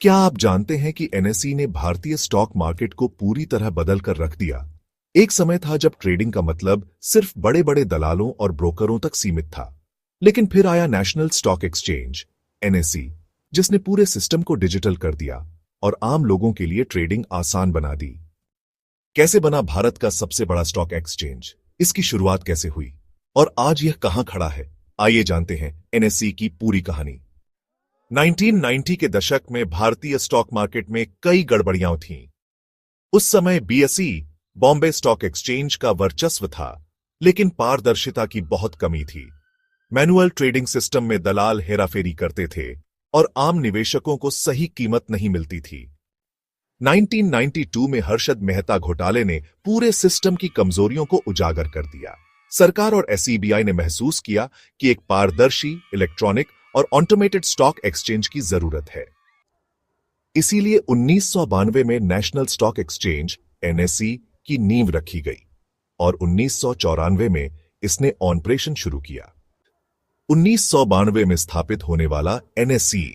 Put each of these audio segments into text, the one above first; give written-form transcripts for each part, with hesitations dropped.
क्या आप जानते हैं कि एनएसई ने भारतीय स्टॉक मार्केट को पूरी तरह बदल कर रख दिया। एक समय था जब ट्रेडिंग का मतलब सिर्फ बड़े बड़े दलालों और ब्रोकरों तक सीमित था, लेकिन फिर आया नेशनल स्टॉक एक्सचेंज एनएसई, जिसने पूरे सिस्टम को डिजिटल कर दिया और आम लोगों के लिए ट्रेडिंग आसान बना दी। कैसे बना भारत का सबसे बड़ा स्टॉक एक्सचेंज, इसकी शुरुआत कैसे हुई और आज यह कहां खड़ा है, आइए जानते हैं एनएसई की पूरी कहानी। 1990 के दशक में भारतीय स्टॉक मार्केट में कई गड़बड़ियां थीं। उस समय बीएसई, बॉम्बे स्टॉक एक्सचेंज का वर्चस्व था, लेकिन पारदर्शिता की बहुत कमी थी। मैनुअल ट्रेडिंग सिस्टम में दलाल हेराफेरी करते थे और आम निवेशकों को सही कीमत नहीं मिलती थी। 1992 में हर्षद मेहता घोटाले ने पूरे सिस्टम की कमजोरियों को उजागर कर दिया। सरकार और एसईबीआई ने महसूस किया कि एक पारदर्शी, इलेक्ट्रॉनिक और ऑटोमेटेड स्टॉक एक्सचेंज की जरूरत है। इसीलिए 1992 में नेशनल स्टॉक एक्सचेंज एनएसई की नींव रखी गई और 1994 में इसने ऑपरेशन शुरू किया। 1992 में स्थापित होने वाला एनएसई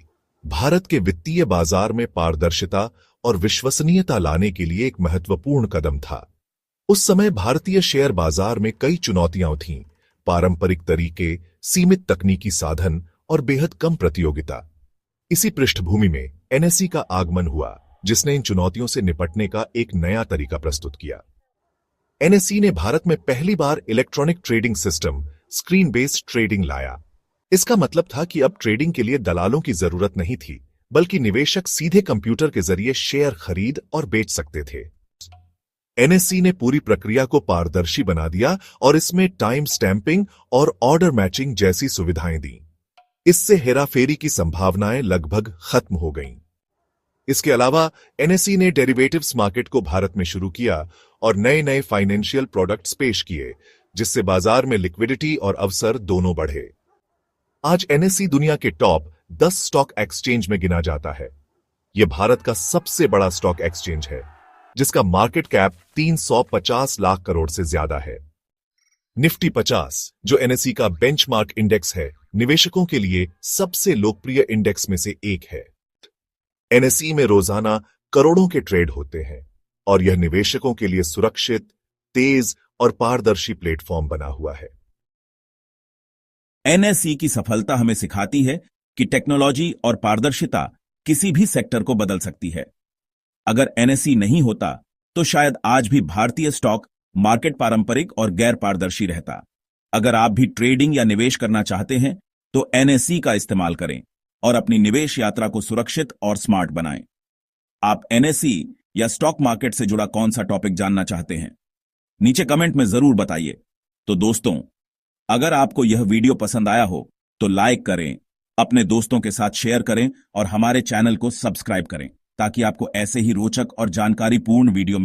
भारत के वित्तीय बाजार में पारदर्शिता और विश्वसनीयता लाने के लिए एक महत्वपूर्ण कदम था। उस समय भारतीय शेयर बाजार में कई चुनौतियां थीं, पारंपरिक तरीके, सीमित तकनीकी साधन और बेहद कम प्रतियोगिता। इसी पृष्ठभूमि में एनएसई का आगमन हुआ, जिसने इन चुनौतियों से निपटने का एक नया तरीका प्रस्तुत किया। एनएसई ने भारत में पहली बार electronic trading system, screen based trading लाया। इसका मतलब था कि अब ट्रेडिंग के लिए दलालों की जरूरत नहीं थी, बल्कि निवेशक सीधे कंप्यूटर के जरिए शेयर खरीद और बेच सकते थे। एनएसई ने पूरी प्रक्रिया को पारदर्शी बना दिया और इसमें टाइम स्टैंपिंग और ऑर्डर मैचिंग जैसी सुविधाएं दी। इससे हेराफेरी की संभावनाएं लगभग खत्म हो गईं। इसके अलावा एनएसई ने डेरिवेटिव्स मार्केट को भारत में शुरू किया और नए नए फाइनेंशियल प्रोडक्ट्स पेश किए, जिससे बाजार में लिक्विडिटी और अवसर दोनों बढ़े। आज एनएसई दुनिया के टॉप 10 स्टॉक एक्सचेंज में गिना जाता है। यह भारत का सबसे बड़ा स्टॉक एक्सचेंज है, जिसका मार्केट कैप 350 लाख करोड़ से ज्यादा है। निफ्टी 50, जो एनएसई का बेंचमार्क इंडेक्स है, निवेशकों के लिए सबसे लोकप्रिय इंडेक्स में से एक है। एनएसई में रोजाना करोड़ों के ट्रेड होते हैं और यह निवेशकों के लिए सुरक्षित, तेज और पारदर्शी प्लेटफॉर्म बना हुआ है। एनएसई की सफलता हमें सिखाती है कि टेक्नोलॉजी और पारदर्शिता किसी भी सेक्टर को बदल सकती है। अगर एनएसई नहीं होता तो शायद आज भी भारतीय स्टॉक मार्केट पारंपरिक और गैर पारदर्शी रहता। अगर आप भी ट्रेडिंग या निवेश करना चाहते हैं तो एनएसई का इस्तेमाल करें और अपनी निवेश यात्रा को सुरक्षित और स्मार्ट बनाएं। आप एनएसई या स्टॉक मार्केट से जुड़ा कौन सा टॉपिक जानना चाहते हैं, नीचे कमेंट में जरूर बताइए। तो दोस्तों, अगर आपको यह वीडियो पसंद आया हो तो लाइक करें, अपने दोस्तों के साथ शेयर करें और हमारे चैनल को सब्सक्राइब करें, ताकि आपको ऐसे ही रोचक और जानकारीपूर्ण वीडियो